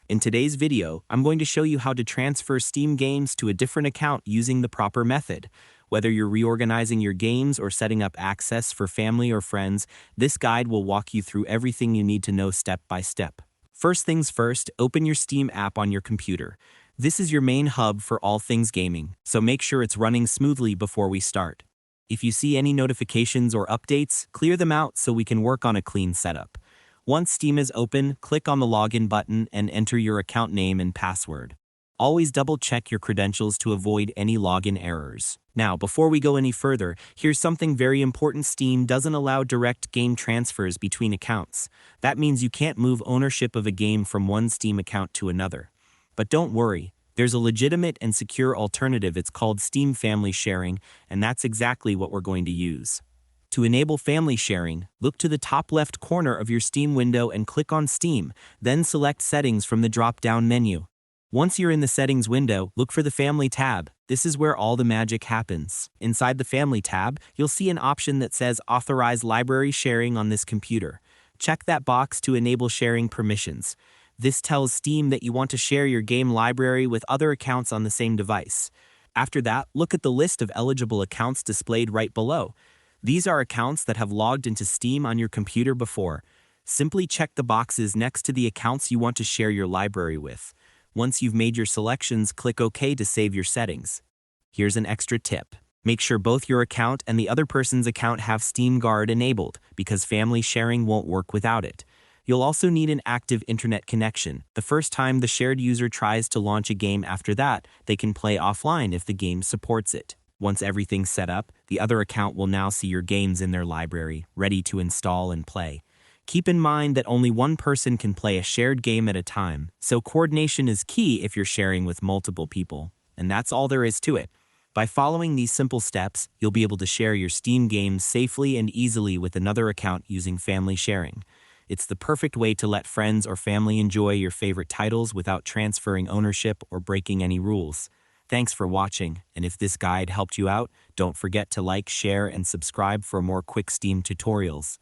In today's video, I'm going to show you how to transfer Steam games to a different account using the proper method. Whether you're reorganizing your games or setting up access for family or friends, this guide will walk you through everything you need to know step by step. First things first, open your Steam app on your computer. This is your main hub for all things gaming, so make sure it's running smoothly before we start. If you see any notifications or updates, clear them out so we can work on a clean setup. Once Steam is open, click on the login button and enter your account name and password. Always double-check your credentials to avoid any login errors. Now, before we go any further, here's something very important. Steam doesn't allow direct game transfers between accounts. That means you can't move ownership of a game from one Steam account to another. But don't worry, there's a legitimate and secure alternative. It's called Steam Family Sharing, and that's exactly what we're going to use. To enable family sharing, look to the top left corner of your Steam window and click on Steam, then select Settings from the drop-down menu. Once you're in the Settings window, look for the Family tab. This is where all the magic happens. Inside the Family tab, you'll see an option that says Authorize Library Sharing on this computer. Check that box to enable sharing permissions. This tells Steam that you want to share your game library with other accounts on the same device. After that, look at the list of eligible accounts displayed right below. These are accounts that have logged into Steam on your computer before. Simply check the boxes next to the accounts you want to share your library with. Once you've made your selections, click OK to save your settings. Here's an extra tip. Make sure both your account and the other person's account have Steam Guard enabled, because family sharing won't work without it. You'll also need an active internet connection. The first time the shared user tries to launch a game, after that, they can play offline if the game supports it. Once everything's set up, the other account will now see your games in their library, ready to install and play. Keep in mind that only one person can play a shared game at a time, so coordination is key if you're sharing with multiple people. And that's all there is to it. By following these simple steps, you'll be able to share your Steam games safely and easily with another account using family sharing. It's the perfect way to let friends or family enjoy your favorite titles without transferring ownership or breaking any rules. Thanks for watching, and if this guide helped you out, don't forget to like, share, and subscribe for more quick Steam tutorials.